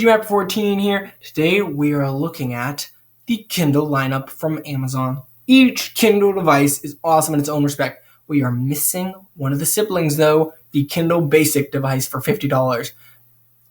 Map 14 here. Today we are looking at the Kindle lineup from Amazon. Each Kindle device is awesome in its own respect. We are missing one of the siblings though, the Kindle Basic device for $50.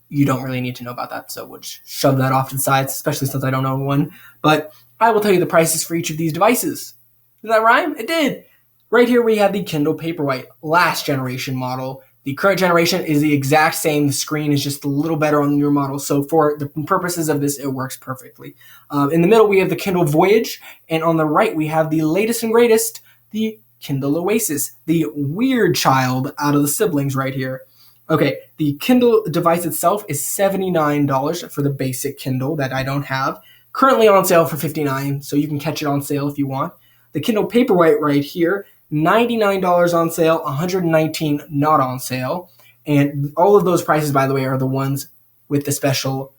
You don't really need to know about that, so we'll just shove that off to the side, especially since I don't own one. But I will tell you the prices for each of these devices. Did that rhyme? It did. Right here we have the Kindle Paperwhite, last generation model. The current generation is the exact same. The screen is just a little better on the newer model. So for the purposes of this, it works perfectly. In the middle, we have the Kindle Voyage. And on the right, we have the latest and greatest, the Kindle Oasis, the weird child out of the siblings right here. Okay, the Kindle device itself is $79 for the basic Kindle that I don't have. Currently on sale for $59, so you can catch it on sale if you want. The Kindle Paperwhite right here, $99 on sale, $119 not on sale. And all of those prices, by the way, are the ones with the special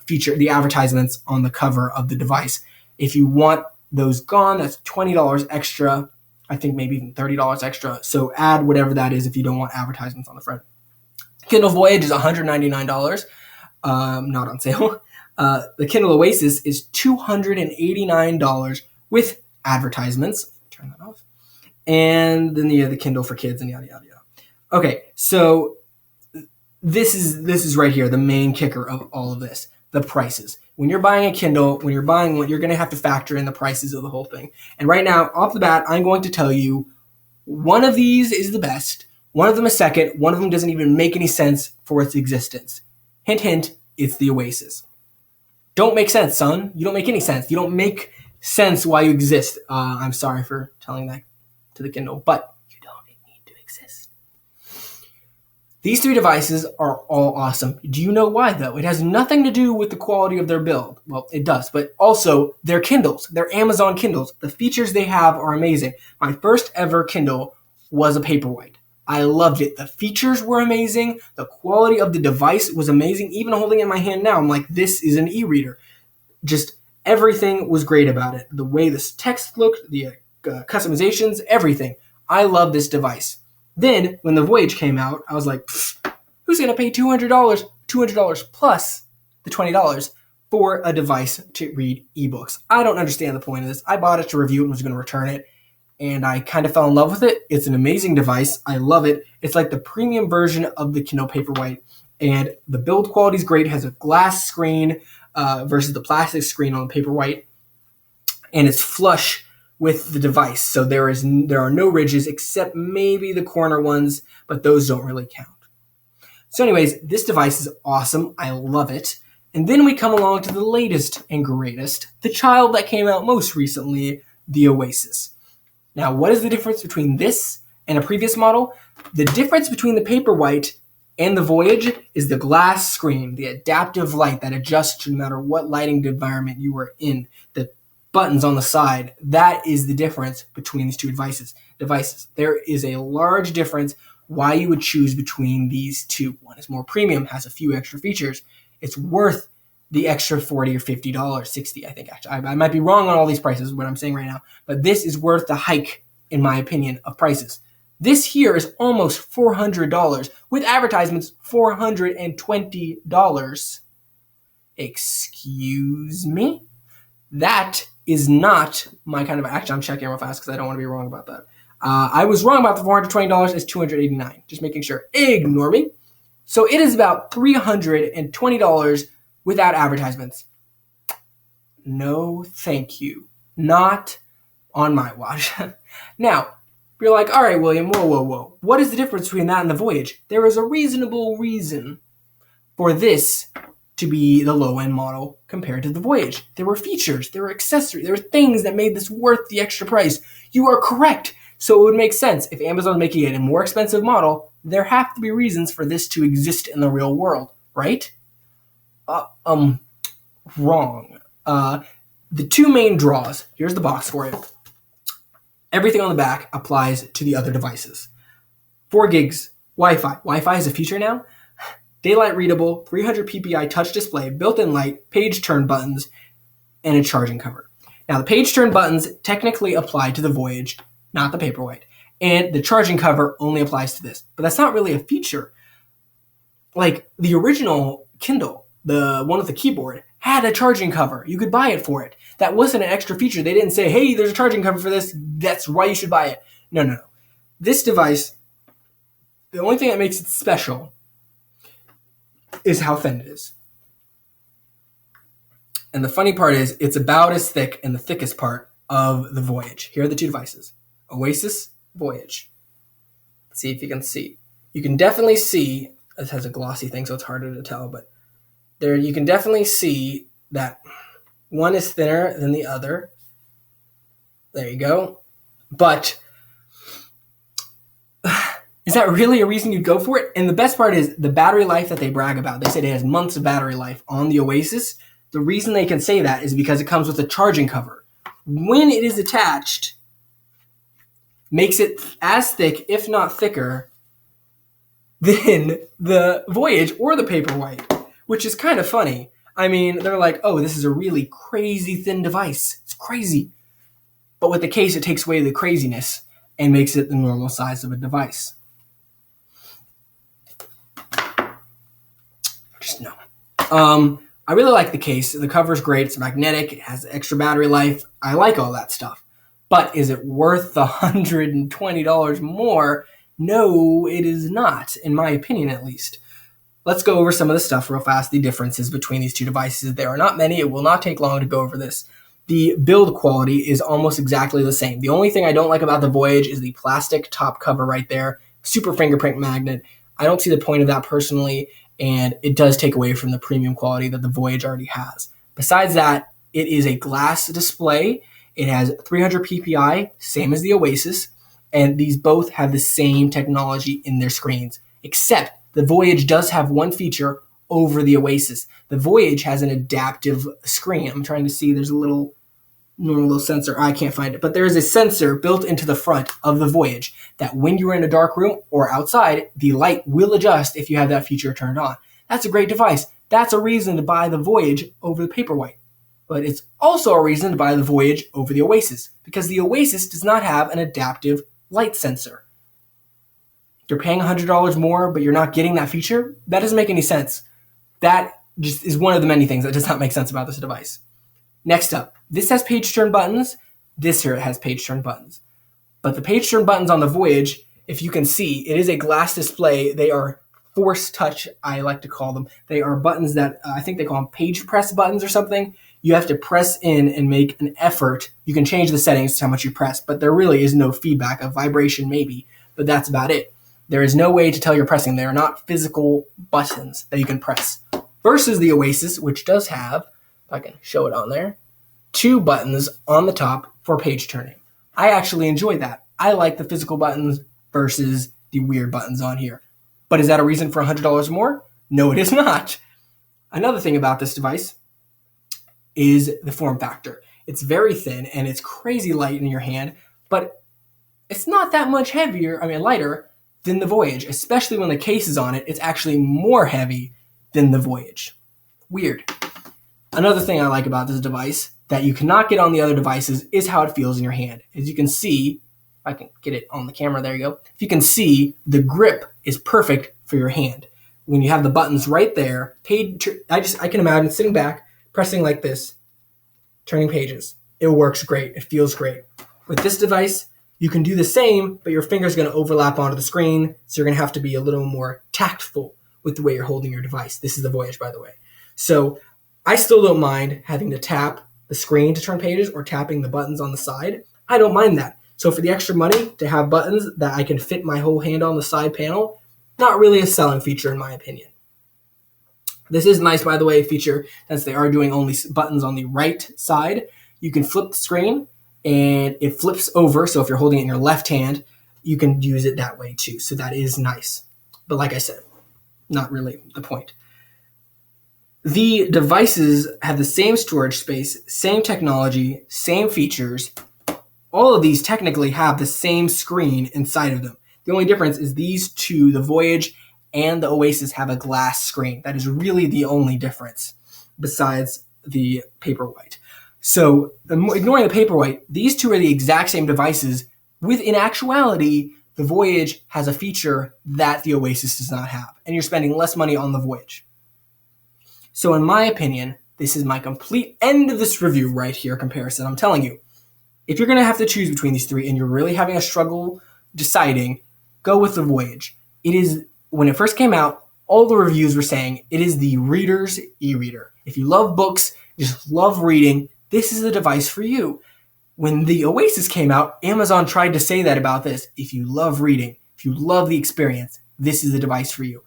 feature, the advertisements on the cover of the device. If you want those gone, that's $20 extra. I think maybe even $30 extra. So add whatever that is if you don't want advertisements on the front. Kindle Voyage is $199, not on sale. The Kindle Oasis is $289 with advertisements. Turn that off. And then you have the Kindle for kids and yada, yada, yada. Okay, so this is right here, the main kicker of all of this, the prices. When you're buying a Kindle, when you're buying one, you're going to have to factor in the prices of the whole thing. And right now, off the bat, I'm going to tell you one of these is the best. One of them is second. One of them doesn't even make any sense for its existence. Hint, hint, it's the Oasis. Don't make sense, son. You don't make any sense. You don't make sense why you exist. I'm sorry for telling that to the Kindle, but you don't need to exist. These three devices are all awesome. Do you know why, though? It has nothing to do with the quality of their build. Well, it does, but also they're Kindles. They're Amazon Kindles. The features they have are amazing. My first ever Kindle was a Paperwhite. I loved it. The features were amazing. The quality of the device was amazing. Even holding it in my hand now, I'm like, this is an e-reader. Just everything was great about it. The way this text looked, the customizations, everything. I love this device. Then, when the Voyage came out, I was like, who's going to pay $200? $200 plus the $20 for a device to read ebooks. I don't understand the point of this. I bought it to review it and was going to return it. And I kind of fell in love with it. It's an amazing device. I love it. It's like the premium version of the Kindle Paperwhite. And the build quality is great. It has a glass screen versus the plastic screen on the Paperwhite. And it's flush with the device. So there are no ridges except maybe the corner ones, but those don't really count. So anyways, this device is awesome. I love it. And then we come along to the latest and greatest, the child that came out most recently, the Oasis. Now, what is the difference between this and a previous model? The difference between the Paperwhite and the Voyage is the glass screen, the adaptive light that adjusts no matter what lighting environment you are in. The buttons on the side, that is the difference between these two devices. There is a large difference why you would choose between these two. One is more premium, has a few extra features. It's worth the extra $40 or $50, $60, I think, actually. I might be wrong on all these prices, what I'm saying right now, but this is worth the hike, in my opinion, of prices. This here is almost $400. With advertisements, $420. Excuse me? That is not my kind of, actually, I'm checking real fast because I don't want to be wrong about that. I was wrong about the $420. It's $289. Just making sure. Ignore me. So it is about $320 without advertisements. No, thank you. Not on my watch. Now, you're like, all right, William, whoa. What is the difference between that and the Voyage? There is a reasonable reason for this to be the low-end model compared to the Voyage. There were features, there were accessories, there were things that made this worth the extra price. You are correct. So it would make sense if Amazon's making it a more expensive model, there have to be reasons for this to exist in the real world, right? Wrong. The two main draws, here's the box for it. Everything on the back applies to the other devices. 4 gigs, Wi-Fi. Wi-Fi is a feature now. Daylight readable, 300 ppi touch display, built-in light, page turn buttons, and a charging cover. Now, the page turn buttons technically apply to the Voyage, not the Paperwhite. And the charging cover only applies to this. But that's not really a feature. Like, the original Kindle the one with the keyboard, had a charging cover. You could buy it for it. That wasn't an extra feature. They didn't say, hey, there's a charging cover for this. That's why you should buy it. No. This device, the only thing that makes it special is how thin it is. And the funny part is it's about as thick and the thickest part of the Voyage. Here are the two devices. Oasis, Voyage. Let's see if you can see. You can definitely see, it has a glossy thing so it's harder to tell, but there you can definitely see that one is thinner than the other. There you go. But is that really a reason you'd go for it? And the best part is the battery life that they brag about. They said it has months of battery life on the Oasis. The reason they can say that is because it comes with a charging cover. When it is attached, makes it as thick, if not thicker, than the Voyage or the Paperwhite, which is kind of funny. I mean, they're like, oh, this is a really crazy thin device. It's crazy. But with the case, it takes away the craziness and makes it the normal size of a device. Just no. I really like the case. The cover's great. It's magnetic. It has extra battery life. I like all that stuff. But is it worth the $120 more? No, it is not, in my opinion at least. Let's go over some of the stuff real fast, the differences between these two devices. There are not many. It will not take long to go over this. The build quality is almost exactly the same. The only thing I don't like about the Voyage is the plastic top cover right there. Super fingerprint magnet. I don't see the point of that personally, and it does take away from the premium quality that the Voyage already has. Besides that, it is a glass display. It has 300 ppi, same as the Oasis, and these both have the same technology in their screens, except the Voyage does have one feature over the Oasis. The Voyage has an adaptive screen. I'm trying to see, there's a little sensor. I can't find it, but there is a sensor built into the front of the Voyage that when you're in a dark room or outside, the light will adjust if you have that feature turned on. That's a great device. That's a reason to buy the Voyage over the Paperwhite. But it's also a reason to buy the Voyage over the Oasis, because the Oasis does not have an adaptive light sensor. You're paying $100 more, but you're not getting that feature? That doesn't make any sense. That just is one of the many things that does not make sense about this device. Next up, this has page turn buttons. This here has page turn buttons. But the page turn buttons on the Voyage, if you can see, it is a glass display. They are force touch, I like to call them. They are buttons that, I think they call them page press buttons or something. You have to press in and make an effort. You can change the settings to how much you press, but there really is no feedback, a vibration maybe, but that's about it. There is no way to tell you're pressing. They are not physical buttons that you can press. Versus the Oasis, which does have, if I can show it on there, 2 buttons on the top for page turning. I actually enjoy that. I like the physical buttons versus the weird buttons on here. But is that a reason for $100 more? No, it is not. Another thing about this device is the form factor. It's very thin and it's crazy light in your hand, but it's not that much lighter than the Voyage, especially when the case is on it. It's actually more heavy than the Voyage. Weird. Another thing I like about this device that you cannot get on the other devices is how it feels in your hand. As you can see, if I can get it on the camera, there you go. If you can see, the grip is perfect for your hand. When you have the buttons right there, I can imagine sitting back, pressing like this, turning pages. It works great. It feels great. With this device, you can do the same, but your finger's going to overlap onto the screen, so you're going to have to be a little more tactful with the way you're holding your device. This is the Voyage, by the way. So I still don't mind having to tap the screen to turn pages or tapping the buttons on the side. I don't mind that. So for the extra money to have buttons that I can fit my whole hand on the side panel, not really a selling feature in my opinion. This is nice, by the way, feature, since they are doing only buttons on the right side. You can flip the screen and it flips over. So if you're holding it in your left hand, you can use it that way too. So that is nice. But like I said, not really the point. The devices have the same storage space, same technology, same features. All of these technically have the same screen inside of them. The only difference is these two, the Voyage and the Oasis, have a glass screen. That is really the only difference besides the Paperwhite. So ignoring the Paperwhite, these two are the exact same devices with, in actuality, the Voyage has a feature that the Oasis does not have, and you're spending less money on the Voyage. So in my opinion, this is my complete end of this review right here comparison. I'm telling you, if you're going to have to choose between these three and you're really having a struggle deciding, go with the Voyage. It is, when it first came out, all the reviews were saying it is the reader's e-reader. If you love books, just love reading, this is the device for you. When the Oasis came out, Amazon tried to say that about this. If you love reading, if you love the experience, this is the device for you.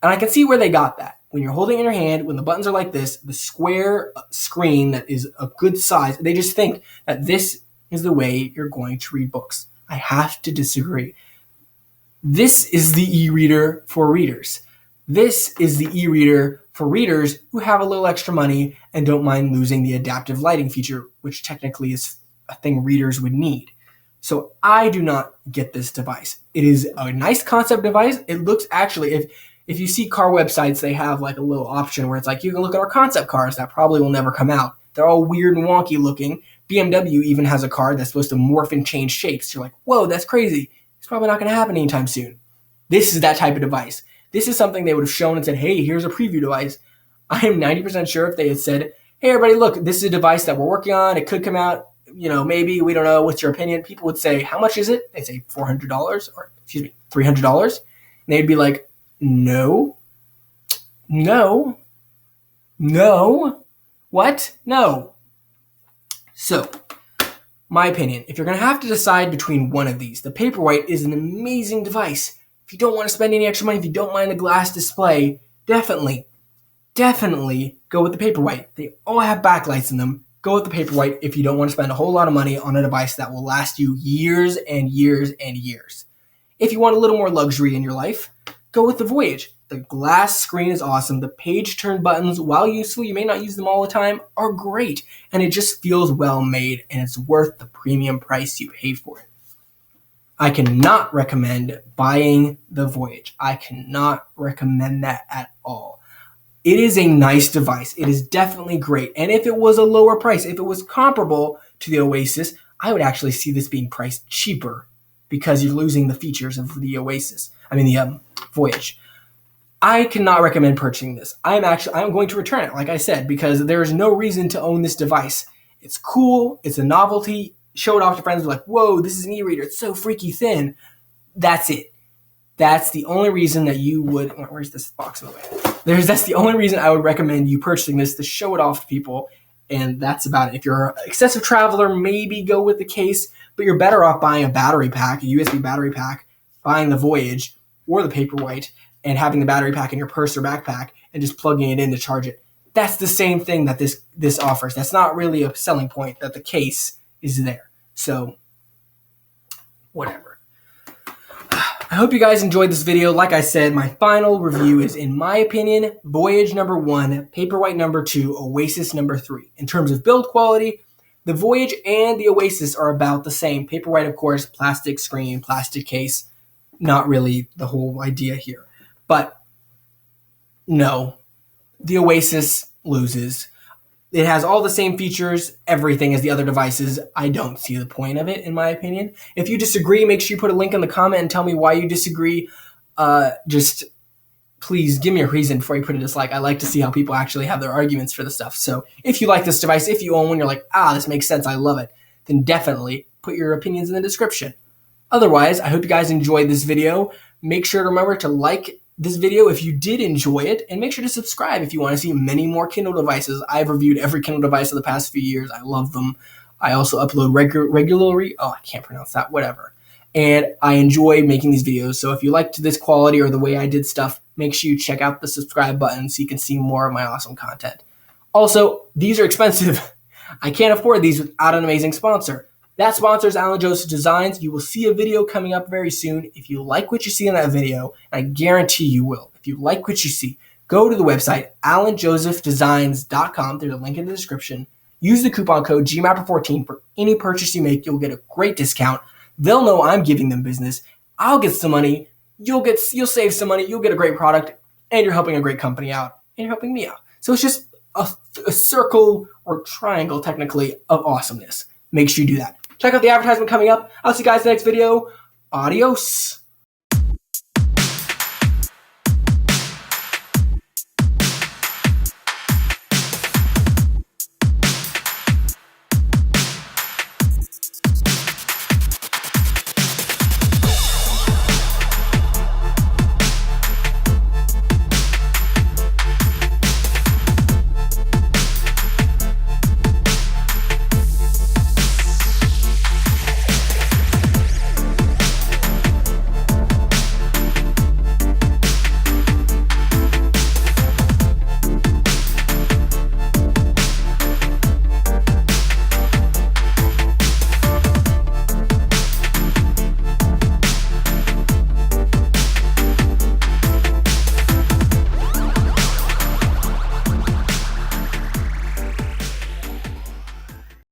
And I can see where they got that. When you're holding it in your hand, when the buttons are like this, the square screen that is a good size, they just think that this is the way you're going to read books. I have to disagree. This is the e-reader for readers. This is the e-reader for readers who have a little extra money and don't mind losing the adaptive lighting feature, which technically is a thing readers would need. So I do not get this device. It is a nice concept device. It looks actually, if you see car websites, they have like a little option where it's like, you can look at our concept cars that probably will never come out. They're all weird and wonky looking. BMW even has a car that's supposed to morph and change shapes. You're like, whoa, that's crazy. It's probably not going to happen anytime soon. This is that type of device. This is something they would have shown and said, hey, here's a preview device. I am 90% sure if they had said, hey, everybody, look, this is a device that we're working on. It could come out, maybe, we don't know. What's your opinion? People would say, how much is it? They'd say $400 or, $300. And they'd be like, no, what? No. So, my opinion, if you're going to have to decide between one of these, the Paperwhite is an amazing device. If you don't want to spend any extra money, if you don't mind the glass display, definitely go with the Paperwhite. They all have backlights in them. Go with the Paperwhite if you don't want to spend a whole lot of money on a device that will last you years and years and years. If you want a little more luxury in your life, go with the Voyage. The glass screen is awesome. The page turn buttons, while useful, you may not use them all the time, are great. And it just feels well made, and it's worth the premium price you pay for it. I cannot recommend buying the Voyage. I cannot recommend that at all. It is a nice device. It is definitely great. And if it was a lower price, if it was comparable to the Oasis, I would actually see this being priced cheaper because you're losing the features of the the Voyage. I cannot recommend purchasing this. I'm going to return it, like I said, because there is no reason to own this device. It's cool. It's a novelty. Show it off to friends. They're like, whoa, this is an e-reader. It's so freaky thin. That's it. That's the only reason that you would. Where's this box in the way? That's the only reason I would recommend you purchasing this, to show it off to people. And that's about it. If you're an excessive traveler, maybe go with the case, but you're better off buying a battery pack, a USB battery pack, buying the Voyage or the Paperwhite, and having the battery pack in your purse or backpack and just plugging it in to charge it. That's the same thing that this offers. That's not really a selling point, that the case is there. So, whatever. I hope you guys enjoyed this video. Like I said, my final review is, in my opinion, Voyage number 1, Paperwhite number 2, Oasis number 3. In terms of build quality, the Voyage and the Oasis are about the same. Paperwhite, of course, plastic screen, plastic case. Not really the whole idea here. But no, the Oasis loses. It has all the same features, everything as the other devices. I don't see the point of it, in my opinion. If you disagree, make sure you put a link in the comment and tell me why you disagree. Just please give me a reason before you put a dislike. I like to see how people actually have their arguments for the stuff. So if you like this device, if you own one, you're like, this makes sense, I love it, then definitely put your opinions in the description. Otherwise, I hope you guys enjoyed this video. Make sure to remember to like this video if you did enjoy it, and make sure to subscribe if you want to see many more Kindle devices. I've reviewed every Kindle device of the past few years. I love them. I also upload regularly. I can't pronounce that. Whatever. And I enjoy making these videos. So if you liked this quality or the way I did stuff, make sure you check out the subscribe button so you can see more of my awesome content. Also, these are expensive. I can't afford these without an amazing sponsor. That sponsor is Alan Joseph Designs. You will see a video coming up very soon. If you like what you see in that video, and I guarantee you will, if you like what you see, go to the website, alanjosephdesigns.com. There's a link in the description. Use the coupon code GMAPPER14 for any purchase you make. You'll get a great discount. They'll know I'm giving them business. I'll get some money. You'll save some money. You'll get a great product, and you're helping a great company out, and you're helping me out. So it's just a circle, or triangle technically, of awesomeness. Make sure you do that. Check out the advertisement coming up. I'll see you guys in the next video. Adios.